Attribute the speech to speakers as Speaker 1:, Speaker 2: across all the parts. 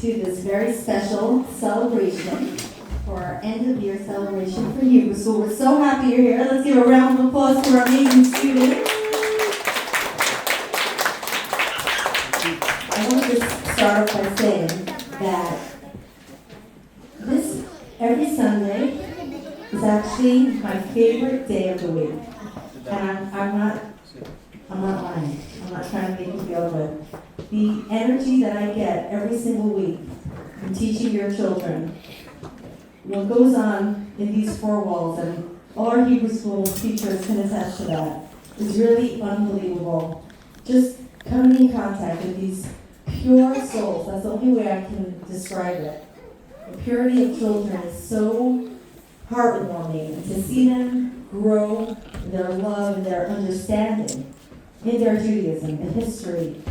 Speaker 1: to this very special celebration for our end of year celebration for you. So we're so happy you're here. Let's give a round of applause to our amazing students. I want to just start off by saying that this every Sunday is actually my favorite day of the week. And I'm not lying. I'm not trying to make you feel good. The energy that I get every single week from teaching your children, what goes on in these four walls, and all our Hebrew school teachers can attest to that, is really unbelievable. Just coming in contact with these pure souls, that's the only way I can describe it. The purity of children is so heartwarming, and to see them grow in their love and their understanding in their Judaism, the history,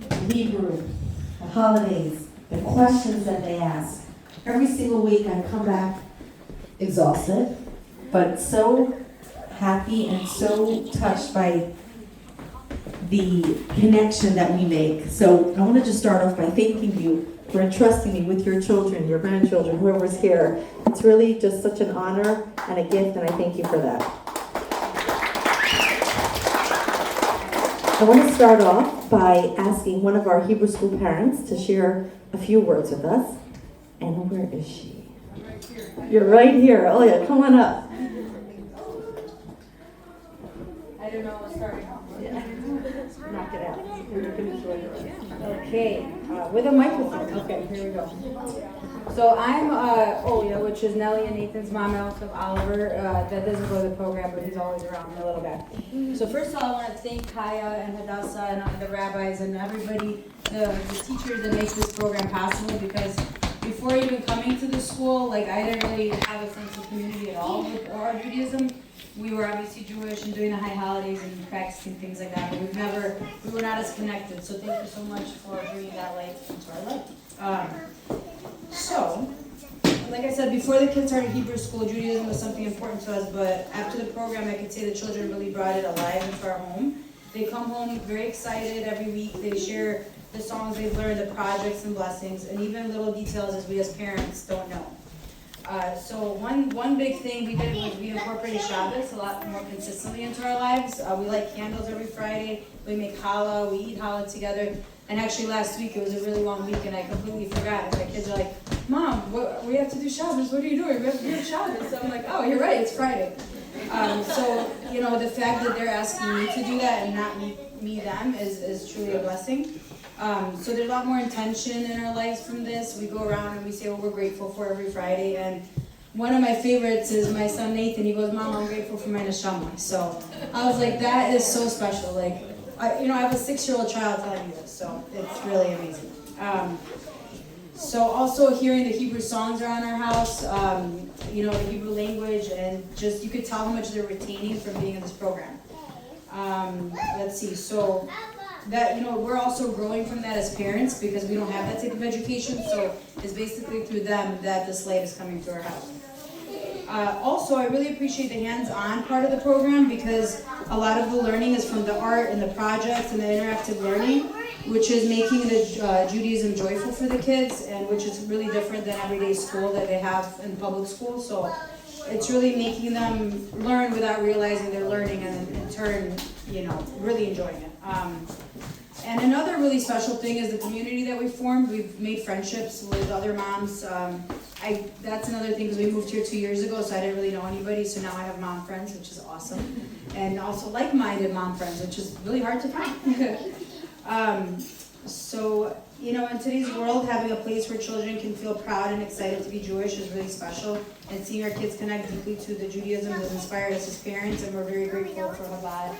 Speaker 1: the Hebrew, the holidays, the questions that they ask. Every single week I come back exhausted, but so happy and so touched by the connection that we make. So I want to just start off by thanking you for entrusting me with your children, your grandchildren, whoever's here. It's really just such an honor and a gift, and I thank you for that. I want to start off by asking one of our Hebrew school parents to share a few words with us. And where is she? Right here. You're right here. Oh yeah, come on up.
Speaker 2: I don't know what's starting off.
Speaker 1: Yeah. Knock it out.
Speaker 2: Okay, with a microphone. Okay, here we go. So I'm Olia, which is Nellie and Nathan's mom. I also have Oliver, that doesn't go to the program, but he's always around, my little guy. So first of all, I want to thank Kaya and Hadassah and the rabbis and everybody, the teachers that make this program possible, because before even coming to the school, like I didn't really have a sense of community at all with our Judaism. We were obviously Jewish and doing the high holidays and practicing things like that, but we were not as connected. So thank you so much for bringing that light into our life. So, like I said, before the kids started Hebrew school, Judaism was something important to us, but after the program, I could say the children really brought it alive into our home. They come home very excited every week. They share the songs they've learned, the projects and blessings, and even little details as we as parents don't know. So one big thing we did was we incorporated Shabbos a lot more consistently into our lives. We light candles every Friday. We make challah. We eat challah together. And actually last week, it was a really long week, and I completely forgot. And my kids are like, Mom, we have to do Shabbos. What are you doing? We have to do Shabbos. So I'm like, oh, you're right. It's Friday. So, the fact that they're asking me to do that and not me them is truly a blessing. So there's a lot more intention in our lives from this. We go around and we say what we're grateful for every Friday. And one of my favorites is my son Nathan. He goes, Mom, I'm grateful for my neshama. So I was like, that is so special. Like, I have a 6-year-old child telling me this, so it's really amazing. So also hearing the Hebrew songs around our house, the Hebrew language, and just you could tell how much they're retaining from being in this program. Let's see, so that, we're also growing from that as parents because we don't have that type of education, so it's basically through them that this light is coming to our house. Also, I really appreciate the hands-on part of the program because a lot of the learning is from the art and the projects and the interactive learning, which is making the Judaism joyful for the kids, and which is really different than everyday school that they have in public school. So it's really making them learn without realizing they're learning, and in turn, really enjoying it. And another really special thing is the community that we formed. We've made friendships with other moms. That's another thing because we moved here 2 years ago, so I didn't really know anybody. So now I have mom friends, which is awesome. And also like-minded mom friends, which is really hard to find. So, in today's world, having a place where children can feel proud and excited to be Jewish is really special. And seeing our kids connect deeply to the Judaism has inspired us as parents, and we're very grateful for Chabad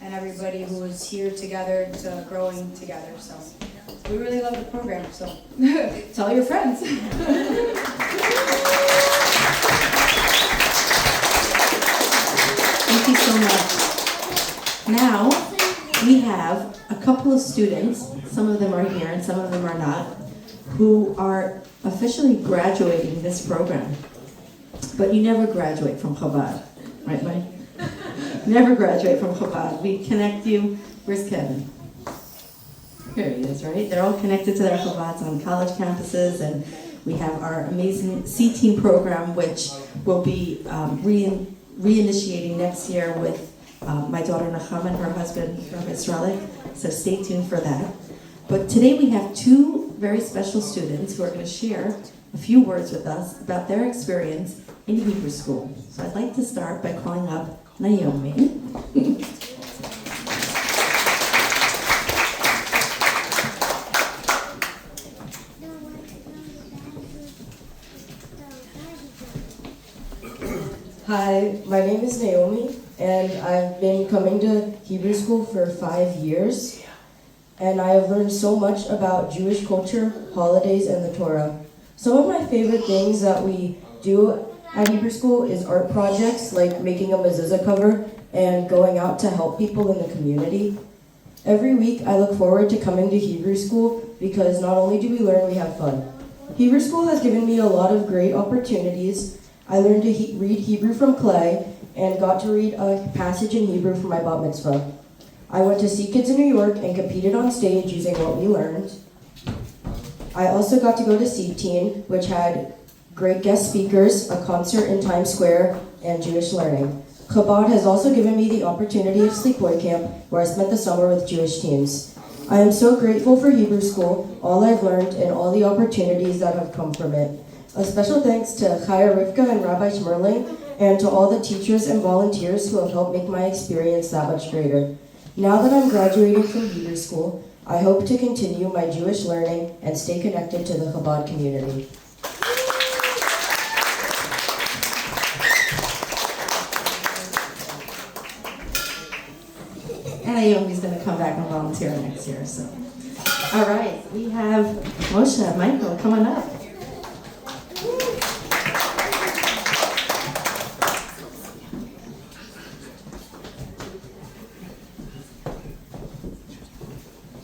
Speaker 2: and everybody who is here together to growing together. So we really love the program, so tell your friends.
Speaker 1: Thank you so much. Now, we have a couple of students, some of them are here and some of them are not, who are officially graduating this program. But you never graduate from Chabad, right, Mike? Never graduate from Chabad. We connect you. Where's Kevin? Here he is, right? They're all connected to their Chabad on college campuses, and we have our amazing C-Team program, which will be reinitiating next year with my daughter Nachama and her husband, Rabbi Israelik, so stay tuned for that. But today we have two very special students who are going to share a few words with us about their experience in Hebrew school. So I'd like to start by calling up Naomi.
Speaker 3: Hi, my name is Naomi, and I've been coming to Hebrew school for 5 years, and I have learned so much about Jewish culture, holidays, and the Torah. Some of my favorite things that we do at Hebrew school is art projects, like making a mezuzah cover and going out to help people in the community. Every week, I look forward to coming to Hebrew school because not only do we learn, we have fun. Hebrew school has given me a lot of great opportunities. I learned to read Hebrew from Clay and got to read a passage in Hebrew for my bat mitzvah. I went to See Kids in New York and competed on stage using what we learned. I also got to go to C-Teen, which had great guest speakers, a concert in Times Square, and Jewish learning. Chabad has also given me the opportunity of Sleepaway Camp, where I spent the summer with Jewish teens. I am so grateful for Hebrew school, all I've learned, and all the opportunities that have come from it. A special thanks to Chaya Rivka and Rabbi Shmerling, and to all the teachers and volunteers who have helped make my experience that much greater. Now that I'm graduating from Hebrew school, I hope to continue my Jewish learning and stay connected to the Chabad community.
Speaker 1: And Naomi's going to come back and volunteer next year. So, all right, we have Moshe and Michael coming up.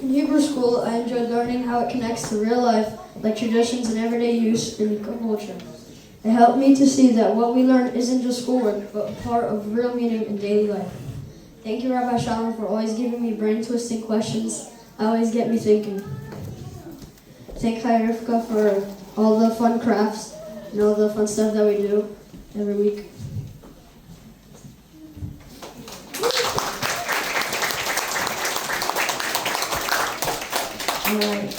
Speaker 4: In Hebrew school, I enjoyed learning how it connects to real life, like traditions and everyday use in culture. It helped me to see that what we learn isn't just schoolwork, but a part of real meaning in daily life. Thank you, Rabbi Shalom, for always giving me brain-twisting questions that always get me thinking. Thank Chaya Rivka for all the fun crafts and all the fun stuff that we do every week.
Speaker 1: All right.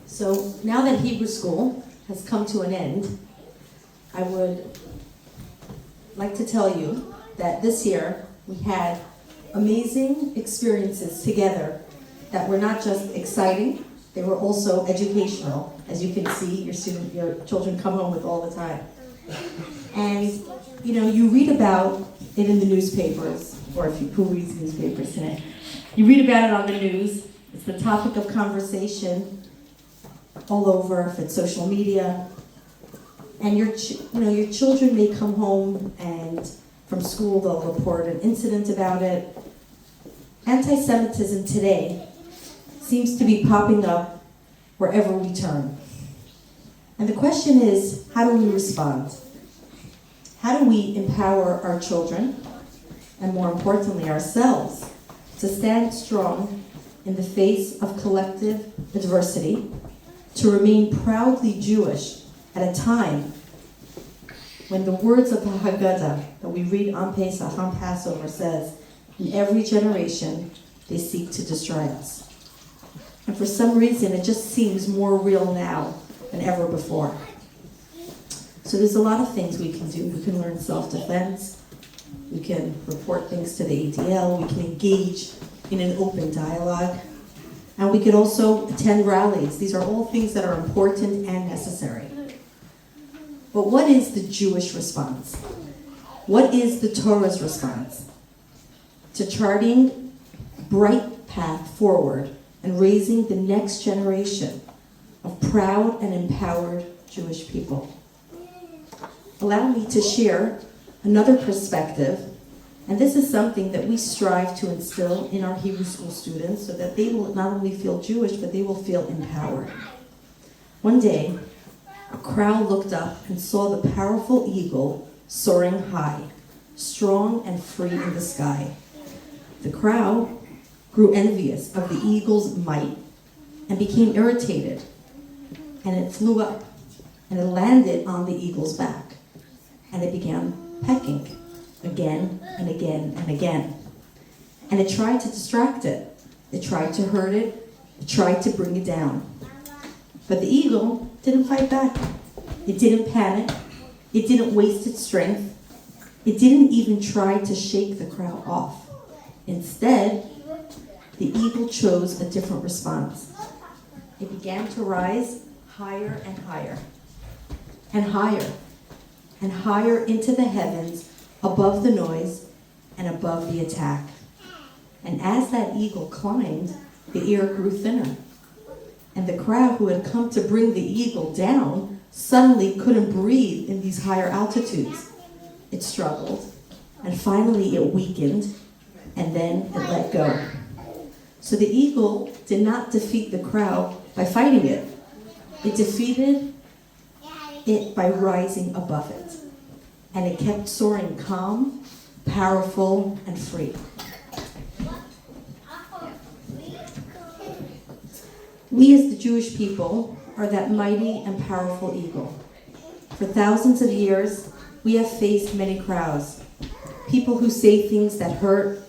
Speaker 1: So now that Hebrew school has come to an end, I would like to tell you that this year we had amazing experiences together that were not just exciting, they were also educational. As you can see, your children come home with all the time. And you read about it in the newspapers, or who reads newspapers today? You read about it on the news. It's the topic of conversation all over, if it's social media. And your children may come home and from school they'll report an incident about it. Anti-Semitism today seems to be popping up wherever we turn. And the question is, how do we respond? How do we empower our children, and more importantly ourselves, to stand strong in the face of collective adversity, to remain proudly Jewish at a time when the words of the Haggadah that we read on Pesach, on Passover, says, in every generation they seek to destroy us. And for some reason it just seems more real now than ever before. So there's a lot of things we can do. We can learn self-defense, we can report things to the ADL, we can engage in an open dialogue, and we could also attend rallies. These are all things that are important and necessary. But what is the Jewish response? What is the Torah's response to charting a bright path forward and raising the next generation of proud and empowered Jewish people? Allow me to share another perspective, and this is something that we strive to instill in our Hebrew school students so that they will not only feel Jewish, but they will feel empowered. One day, a crowd looked up and saw the powerful eagle soaring high, strong and free in the sky. The crowd grew envious of the eagle's might and became irritated, and it flew up, and it landed on the eagle's back, and it began pecking again and again and again. And it tried to distract it. It tried to hurt it. It tried to bring it down. But the eagle didn't fight back. It didn't panic. It didn't waste its strength. It didn't even try to shake the crowd off. Instead, the eagle chose a different response. It began to rise higher and higher, and higher, and higher into the heavens, above the noise and above the attack. And as that eagle climbed, the air grew thinner. And the crowd who had come to bring the eagle down suddenly couldn't breathe in these higher altitudes. It struggled, and finally it weakened, and then it let go. So the eagle did not defeat the crowd by fighting it. It defeated it by rising above it. And it kept soaring calm, powerful, and free. We as the Jewish people are that mighty and powerful eagle. For thousands of years, we have faced many crowds. People who say things that hurt,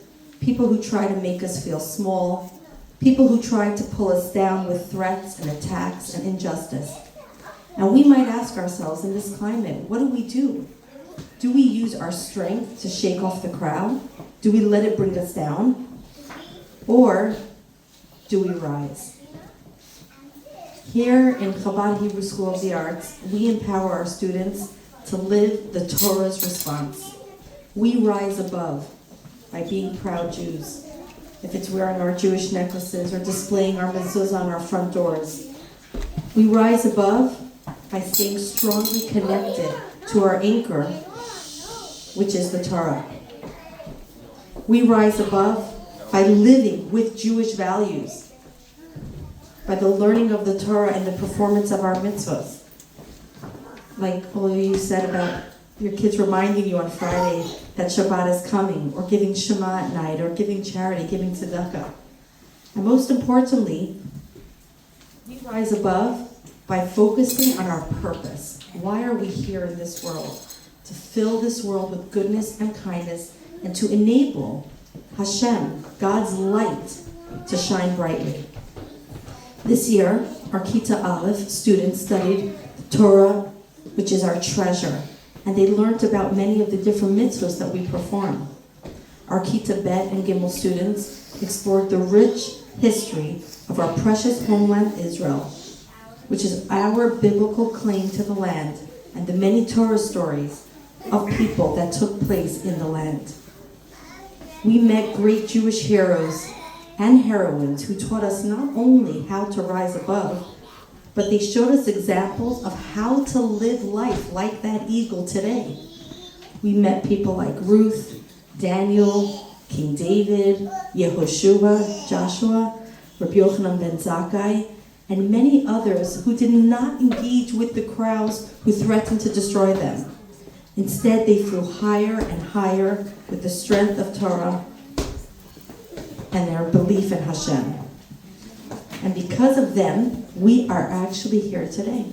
Speaker 1: people who try to make us feel small, people who try to pull us down with threats and attacks and injustice. And we might ask ourselves in this climate, what do? Do we use our strength to shake off the crowd? Do we let it bring us down? Or do we rise? Here in Chabad Hebrew School of the Arts, we empower our students to live the Torah's response. We rise above by being proud Jews. If it's wearing our Jewish necklaces or displaying our mezuzah on our front doors. We rise above by staying strongly connected to our anchor, which is the Torah. We rise above by living with Jewish values, by the learning of the Torah and the performance of our mitzvahs. Like all of you said about your kids reminding you on Friday that Shabbat is coming, or giving Shema at night, or giving charity, giving tzedakah. And most importantly, we rise above by focusing on our purpose. Why are we here in this world? To fill this world with goodness and kindness, and to enable Hashem, God's light, to shine brightly. This year, our Kita Aleph students studied the Torah, which is our treasure, and they learned about many of the different mitzvahs that we perform. Our Kita Bet and Gimel students explored the rich history of our precious homeland Israel, which is our biblical claim to the land, and the many Torah stories of people that took place in the land. We met great Jewish heroes and heroines who taught us not only how to rise above, but they showed us examples of how to live life like that eagle today. We met people like Ruth, Daniel, King David, Yehoshua, Joshua, Rabbi Yochanan ben Zakkai, and many others who did not engage with the crowds who threatened to destroy them. Instead, they flew higher and higher with the strength of Torah and their belief in Hashem. And because of them, we are actually here today.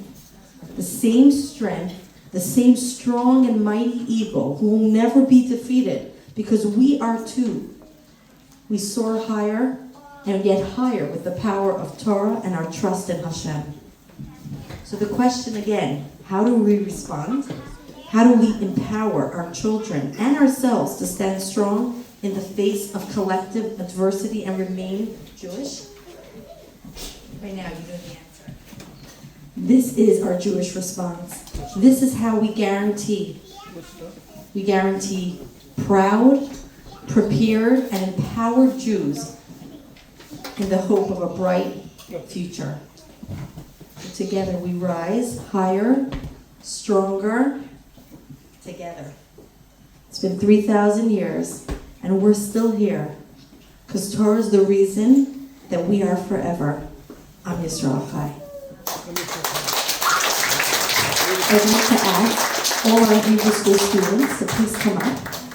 Speaker 1: The same strength, the same strong and mighty eagle who will never be defeated, because we are too. We soar higher and yet higher with the power of Torah and our trust in Hashem. So the question again, how do we respond? How do we empower our children and ourselves to stand strong in the face of collective adversity and remain Jewish? Right now, you know the answer. This is our Jewish response. This is how we guarantee proud, prepared, and empowered Jews in the hope of a bright future. So together we rise higher, stronger, together. It's been 3,000 years, and we're still here, because Torah is the reason that we are forever. Am Yisrael Chai. I'd like to ask all our Hebrew School students to please come up.